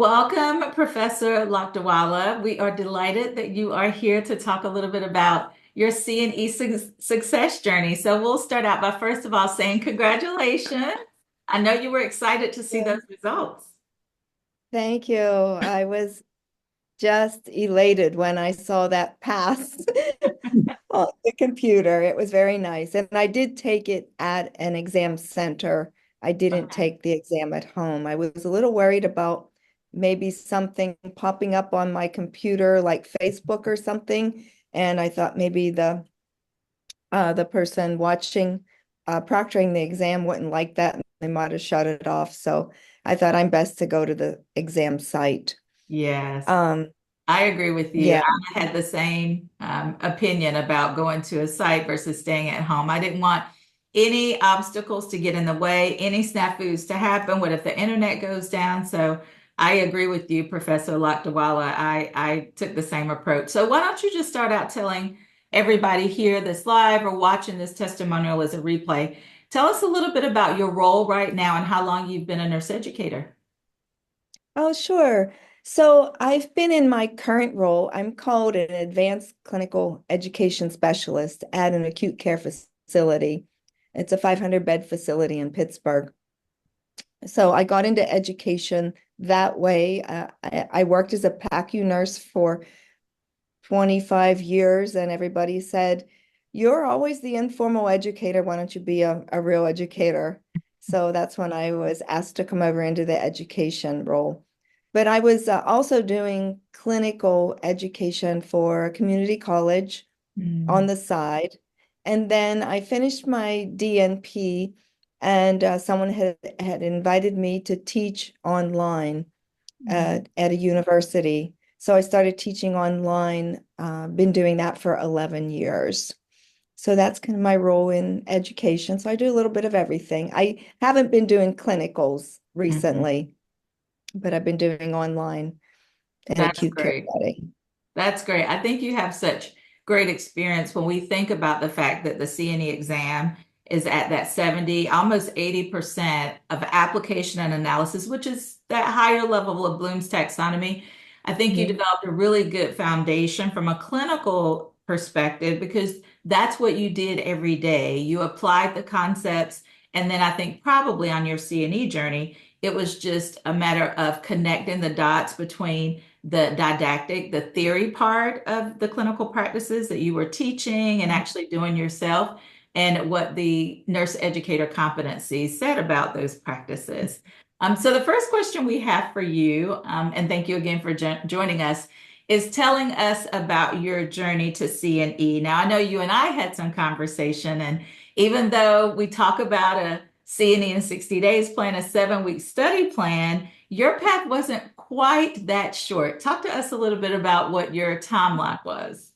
Welcome, Professor Lakdawala. We are delighted that you are here to talk a little bit about your CNE success journey. So we'll start out by first of all saying congratulations. I know you were excited to see Yeah. those results. Thank you. I was just elated when I saw that pass on the computer. It was very nice. And I did take it at an exam center. I didn't Okay. take the exam at home. I was a little worried about maybe something popping up on my computer like Facebook or something. And I thought maybe the person watching proctoring the exam wouldn't like that and they might have shut it off. So I thought I'm best to go to the exam site. Yes, Um, I agree with you. yeah, I had the same opinion about going to a site versus staying at home. I didn't want any obstacles to get in the way, any snafus to happen. What if the internet goes down? So I agree with you, Professor Lakdawala. I took the same approach. So why don't you just start out telling everybody here that's live or watching this testimonial as a replay? Tell us a little bit about your role right now and how long you've been a nurse educator. oh, sure. So I've been in my current role. I'm called an advanced clinical education specialist at an acute care facility. It's a 500 bed facility in Pittsburgh. So I got into education that way. I worked as a PACU nurse for 25 years, and everybody said, "You're always the informal educator. Why don't you be a real educator?" So that's when I was asked to come over into the education role. But I was also doing clinical education for a community college on Mm, the side. And then I finished my DNP, and someone had invited me to teach online mm. at a university. So I started teaching online, been doing that for 11 years. So that's kind of my role in education. So I do a little bit of everything. I haven't been doing clinicals Mhm. recently, but I've been doing online and That's acute care great. setting. That's great. I think you have such great experience when we think about the fact that the CNE exam is at that 70, almost 80% of application and analysis, which is that higher level of Bloom's taxonomy. I think you Mhm. developed a really good foundation from a clinical perspective because that's what you did every day. You applied the concepts, and then I think probably on your CNE journey, it was just a matter of connecting the dots between the didactic, the theory part of the clinical practices that you were teaching and actually doing yourself, and what the nurse educator competencies said about those practices. So the first question we have for you, and thank you again for joining us, is telling us about your journey to CNE. Now, I know you and I had some conversation, and even though we talk about a CNE in 60 days plan, a 7 week study plan, your path wasn't quite that short. Talk to us a little bit about what your timeline was.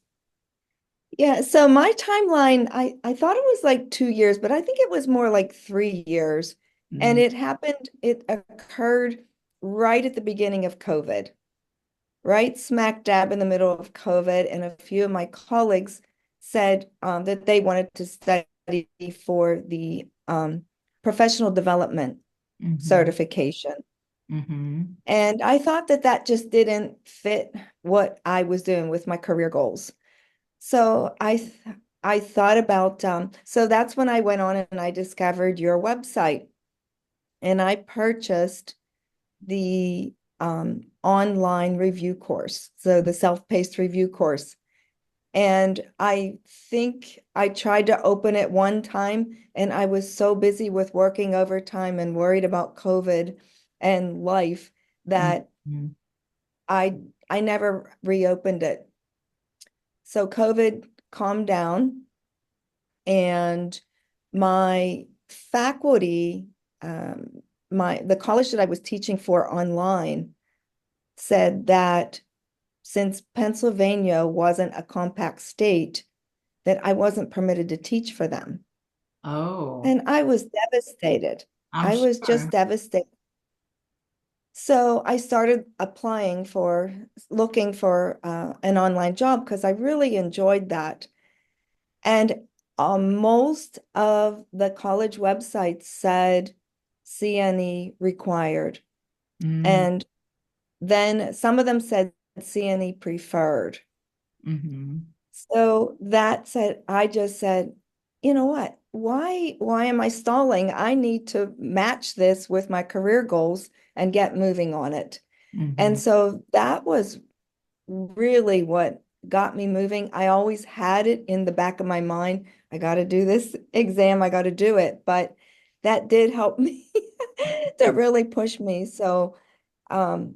Yeah, so my timeline, I thought it was like 2 years, but I think it was more like 3 years. And Mm. it occurred right at the beginning of COVID, right smack dab in the middle of COVID. And a few of my colleagues said that they wanted to study for the professional development Hmm. certification. Hmm. And I thought that that just didn't fit what I was doing with my career goals. So I thought about so that's when I went on and I discovered your website and I purchased the online review course, so the self-paced review course. And I think I tried to open it one time and I was so busy with working overtime and worried about COVID and life that Hmm. I I never reopened it. So COVID calmed down and my faculty, the college that I was teaching for online said that since Pennsylvania wasn't a compact state, that I wasn't permitted to teach for them. Oh, And I was devastated. I'm I was just sure. devastated. So I started looking for an online job because I really enjoyed that. And most of the college websites said CNE required. Mm. And then some of them said CNE preferred. Mm-hmm. So that said, I just said, you know what? Why am I stalling? I need to match this with my career goals and get moving on it. And Mm-hmm. so that was really what got me moving. I always had it in the back of my mind. I got to do this exam. I got to do it. But that did help me to really push me. So um,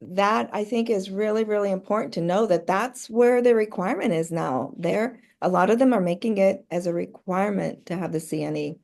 that I think is really, really important to know that that's where the requirement is now. There, a lot of them are making it as a requirement to have the CNE.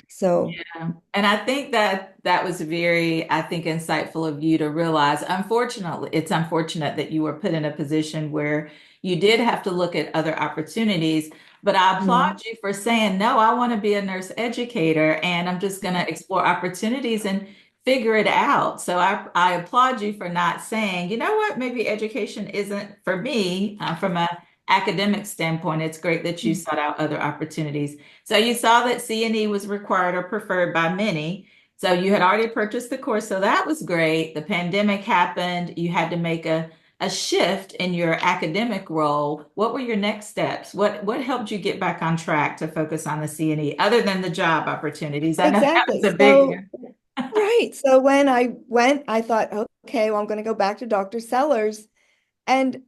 So, Yeah. And I think that that was very, I think, insightful of you to realize. Unfortunately, it's unfortunate that you were put in a position where you did have to look at other opportunities. But I mm, applaud you for saying, no, I want to be a nurse educator and I'm just going to explore opportunities and figure it out. So I applaud you for not saying, you know what, maybe education isn't for me from a academic standpoint. It's great that you sought out other opportunities. So you saw that CNE was required or preferred by many. So you had already purchased the course. So that was great. The pandemic happened. You had to make a shift in your academic role. What were your next steps? What helped you get back on track to focus on the CNE other than the job opportunities? I know that exactly. was a big So, right. So when I went, I thought, okay, well, I'm going to go back to Dr. Sellers. And,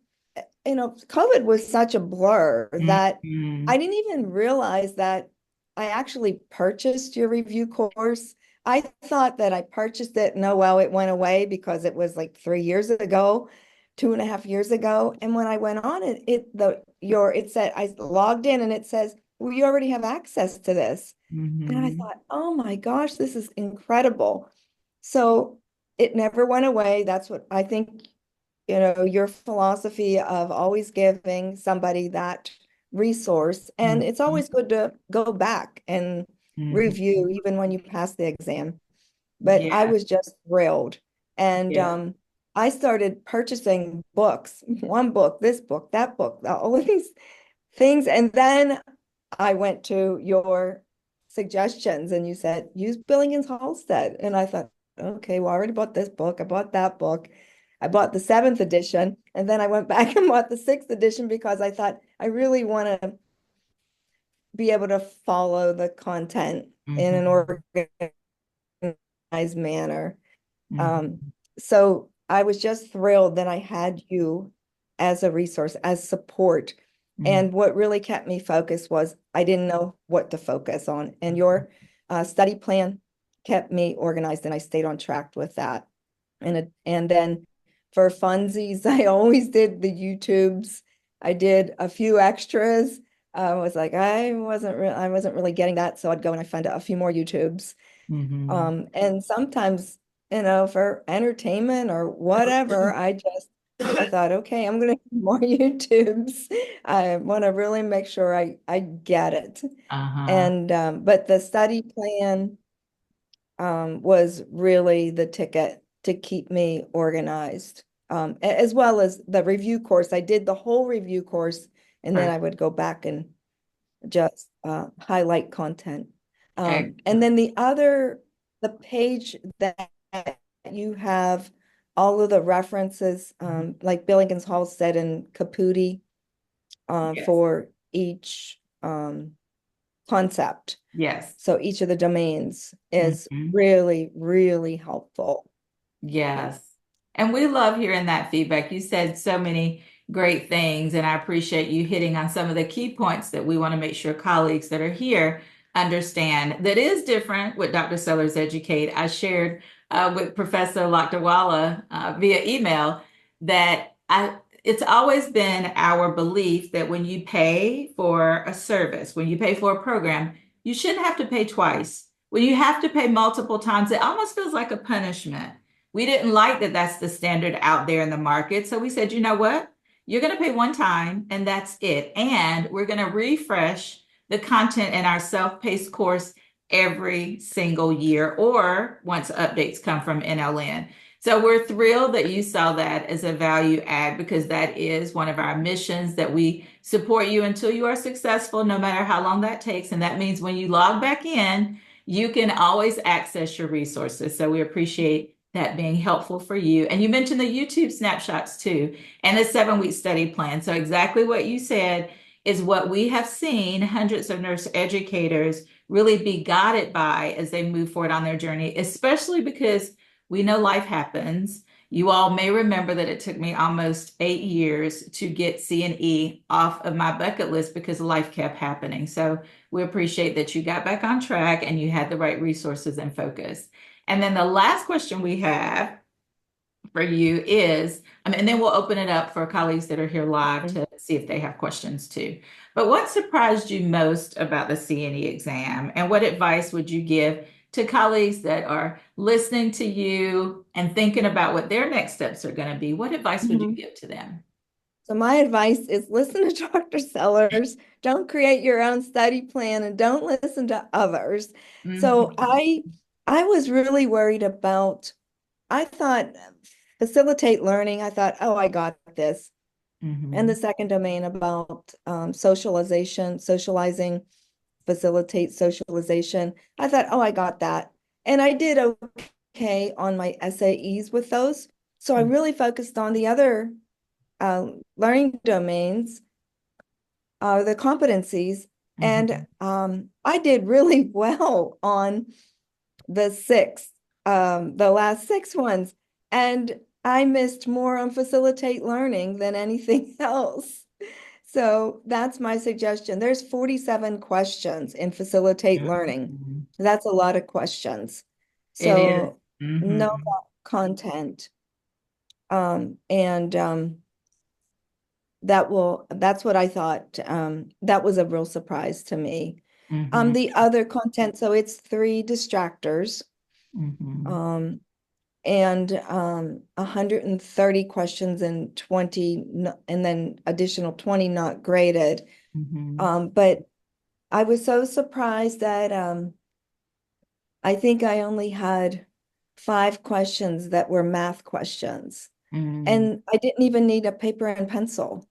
COVID was such a blur one. that Mhm. I didn't even realize that I actually purchased your review course. I thought that I purchased it. No, well, it went away because it was like 3 years ago, 2.5 years ago. And when I went on it, it said I logged in and it says, well, you already have access to this. And I Mhm. thought, oh my gosh, this is incredible. So it never went away. That's what I think, your philosophy of always giving somebody that resource. And Mhm. it's always good to go back and Mhm. review, even when you pass the exam. But I Yeah. was just thrilled. And Yeah. I started purchasing books, one book, this book, that book, all of these things. And then I went to your suggestions and you said, use Billings Halstead. And I thought, okay, well, I already bought this book. I bought that book. I bought the seventh edition. And then I went back and bought the sixth edition because I thought I really want to be able to follow the content in an Mhm. organized manner. Um, Mhm. so I was just thrilled that I had you as a resource, as support. Mhm. And what really kept me focused was I didn't know what to focus on. And your study plan kept me organized, and I stayed on track with that. And then for funsies, I always did the YouTubes. I did a few extras. I was like, I wasn't really getting that, so I'd go and I find out a few more YouTubes. Mhm. And sometimes, for entertainment or whatever, I thought, okay, I'm gonna do more YouTubes. I want to really make sure I get it. Uh-huh. And but the study plan was really the ticket to keep me organized. As well as the review course. I did the whole review course, and then I would go back and just highlight content. And Excellent. then the page that you have all of the references, like Billings Halstead and Caputi, Yes. for each concept. Yes. So each of the domains is Mhm. really, really helpful. Yes. And we love hearing that feedback. You said so many great things, and I appreciate you hitting on some of the key points that we want to make sure colleagues that are here understand. That is different with Dr. Sellers Educate. I shared with Professor Lakdawala via email that it's always been our belief that when you pay for a service, when you pay for a program, you shouldn't have to pay twice. When you have to pay multiple times, it almost feels like a punishment. We didn't like that that's the standard out there in the market. So we said, you know what? You're going to pay one time and that's it. And we're going to refresh the content in our self-paced course every single year or once updates come from NLN. So we're thrilled that you saw that as a value add because that is one of our missions that we support you until you are successful, no matter how long that takes. And that means when you log back in, you can always access your resources. So we appreciate that being helpful for you. And you mentioned the YouTube snapshots too, and the 7-week study plan. So exactly what you said is what we have seen hundreds of nurse educators really be guided by as they move forward on their journey, especially because we know life happens. You all may remember that it took me almost 8 years to get CNE off of my bucket list because life kept happening. So we appreciate that you got back on track and you had the right resources and focus. And then the last question we have for you is, and then we'll open it up for colleagues that are here live to see if they have questions too. But what surprised you most about the CNE exam, and what advice would you give to colleagues that are listening to you and thinking about what their next steps are going to be? What advice would you Mhm. give to them? So my advice is listen to Dr. Sellers. Don't create your own study plan and don't listen to others. So Mhm, I was really worried about, I thought facilitate learning. I thought, oh, I got this. And the mhm, second domain about socialization, socializing, facilitate socialization. I thought, oh, I got that. And I did okay on my SAEs with those. So I really focused on the other learning domains, the competencies, and mhm, I did really well on the six, the last six ones, and I missed more on facilitate learning than anything else. So that's my suggestion. There's 47 questions in facilitate learning. mhm. That's a lot of questions. It is. So know Mhm, that content. And that's what I thought. That was a real surprise to me. mhm, The other content, so it's three distractors, mhm, um, and 130 questions and 20, and then additional 20 not graded. mhm, But I was so surprised that I think I only had 5 questions that were math questions. mhm. And I didn't even need a paper and pencil.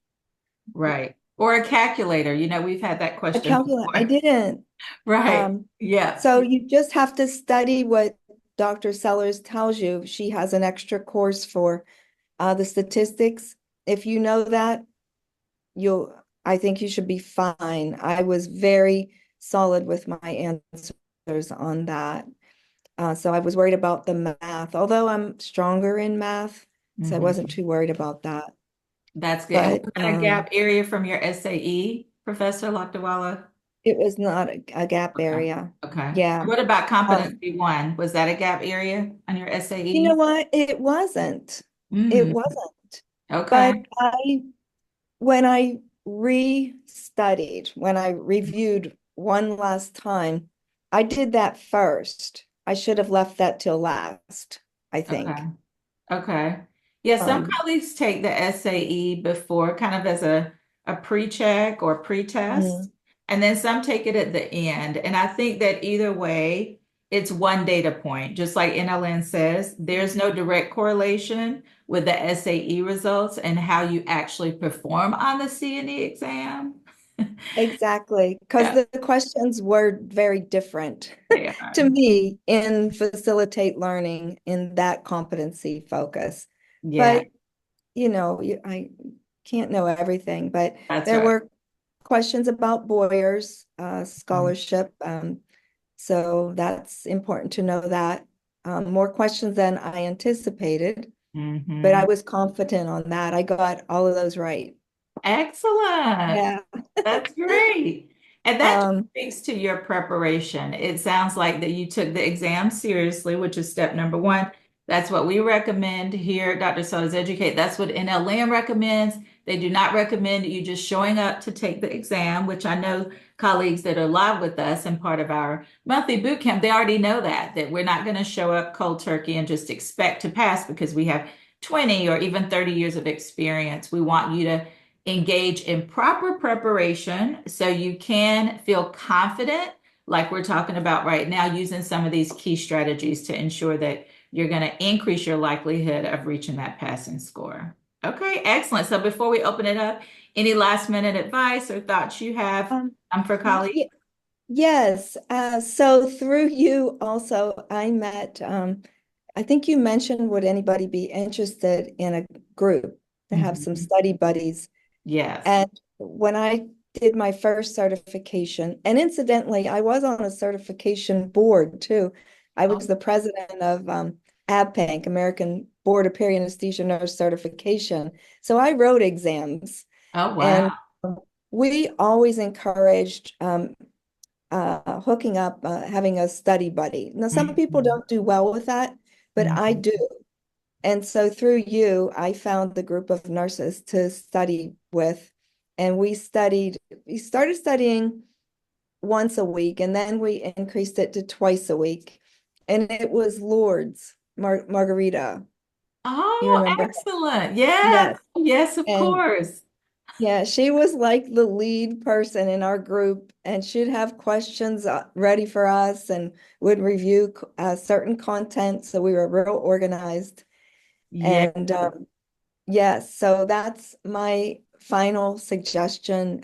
Right. Or a calculator. We've had that A question calculator, I before. didn't. Right. Um, Yeah. so you just have to study what Dr. Sellers tells you. She has an extra course for the statistics. If you know that, I think you should be fine. I was very solid with my answers on that. So I was worried about the math, although I'm stronger in math, so I wasn't Mhm. too worried about that. That's good. And was But that a gap area from your SAE, Professor Lakdawala? it was not a gap Okay. area. Okay. Yeah. What about Um, competency one? Was that a gap area on your you know SAE? what? It wasn't. It Mm. wasn't. But Okay. when I re-studied, when I reviewed one last time, I did that first. I should have left that till last, I Okay. think. Okay. Yeah, some Um, colleagues take the SAE before, kind of as a pre-check or pre-test, mm, and then some take it at the end. And I think that either way, it's one data point. Just like NLN says, there's no direct correlation with the SAE results and how you actually perform on the CNE exam. exactly, because Yeah, the questions were very different they to are. me in facilitate learning in that competency focus. Yeah, But I can't know everything, but that's there right. were questions about Boyer's Mm-hmm. scholarship. So that's important to know that. More questions than I anticipated, but I Mm-hmm. was confident on that. I got all of those right. Excellent. Yeah. That's great. And that Um, speaks to your preparation. It sounds like that you took the exam seriously, which is step number one. That's what we recommend here at Dr. Sellers Educate. That's what NLM recommends. They do not recommend you just showing up to take the exam, which I know colleagues that are live with us and part of our monthly boot camp, they already know that we're not going to show up cold turkey and just expect to pass because we have 20 or even 30 years of experience. We want you to engage in proper preparation so you can feel confident, like we're talking about right now, using some of these key strategies to ensure that you're going to increase your likelihood of reaching that passing score. Okay, excellent. So before we open it up, any last minute advice or thoughts you have um, for colleagues? y yes. So through you also, I met I think you mentioned, would anybody be interested in a group to have some Mhm. study buddies? Yes. And when I did my first certification, and incidentally, I was on a certification board too. I was Oh, the president of ABPANC, American Board of Peri-Anesthesia Nurse Certification. So I wrote exams, oh and wow. we always encouraged hooking up, having a study buddy. Now, some people Mhm. don't do well with that, but I Mhm. do. And so through you, I found the group of nurses to study with. And we started studying once a week, and then we increased it to twice a week. And it was Lourdes, Margarita. You Oh, remember her? excellent. Yes. Yes. Yes, of And course. yeah, she was like the lead person in our group, and she'd have questions ready for us and would review certain content. So we were real organized. Yeah. And yes, so that's my final suggestion,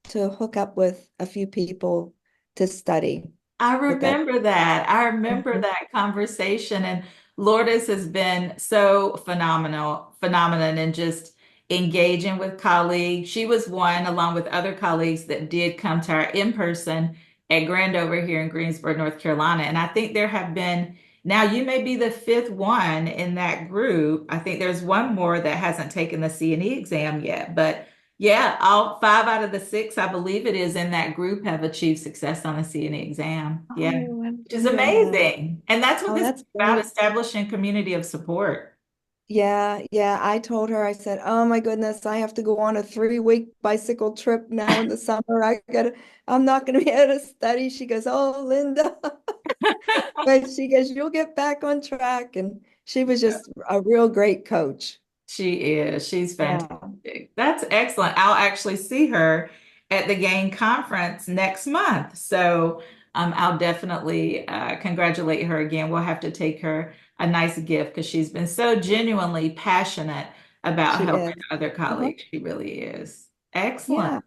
to hook up with a few people to study. I But that, remember that. I remember Mhm. that conversation. And Lourdes has been so phenomenal and just engaging with colleagues. She was one, along with other colleagues, that did come to our in-person at Grandover here in Greensboro, North Carolina. And I think there have been, now you may be the fifth one in that group. I think there's one more that hasn't taken the CNE exam yet, but yeah, all five out of the six, I believe it is, in that group have achieved success on the CNE exam. Yeah, Oh, I which is didn't know that. amazing. And that's what Oh, this is that's about, great. establishing community of support. Yeah, yeah. I told her, I said, oh my goodness, I have to go on a 3-week bicycle trip now in the summer. I'm not gonna be able to study. She goes, oh, Linda. But she goes, you'll get back on track. And she was just a real great coach. She is. She's Yeah, fantastic. That's excellent. I'll actually see her at the GAIN conference next month. So I'll definitely congratulate her again. We'll have to take her a nice gift because she's been so genuinely passionate about she helping is. other Uh-huh. colleagues. She really is. Excellent.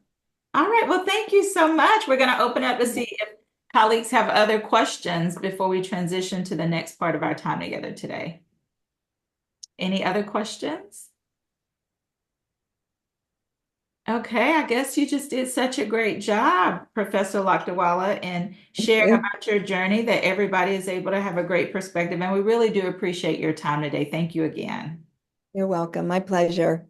Yeah. All right. Well, thank you so much. We're going to open up to see if colleagues have other questions before we transition to the next part of our time together today. Any other questions? Okay, I guess you just did such a great job, Professor Lakdawala, in sharing Yeah. about your journey that everybody is able to have a great perspective. And we really do appreciate your time today. Thank you again. You're welcome. My pleasure.